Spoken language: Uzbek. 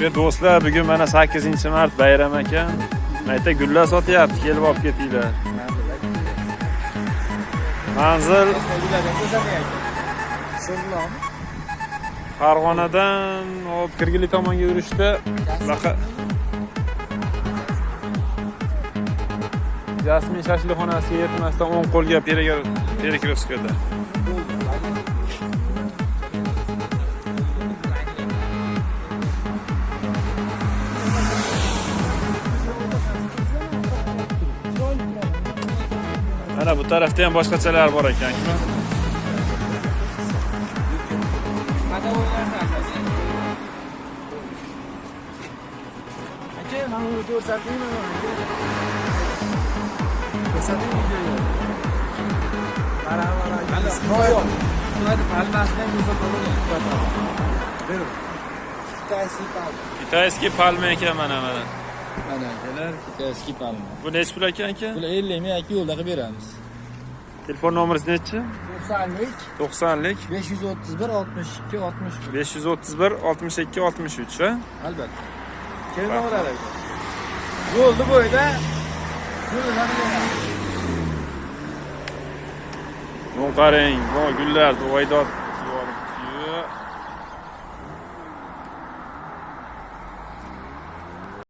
Ve do'stlar, bugun mana 8-mart bayram ekan. Mayta gullar sotyapti, kelib olib ketinglar. Manzil Farg'onadan Kirgili tomonga yurishda Jasmin shashlikxonasiga yetmasdan o'ng qo'lga Perekrovskada. Mana bu tarafda ham boshqachalar bor ekan-ku. Kitayskiy palma ekan mana. Mana akalar, kitayskiy palma. Bu nech pul ekan aka? Bular 50 ming aka yo'lda qilib beramiz. Telefon nomeringiz nechi? 90lik 531 62 63. 531 62 63 ha? Albatta. Kelmoqlar aka. Yo'lda bo'yda Bu qarang, bu gullar, duvoydod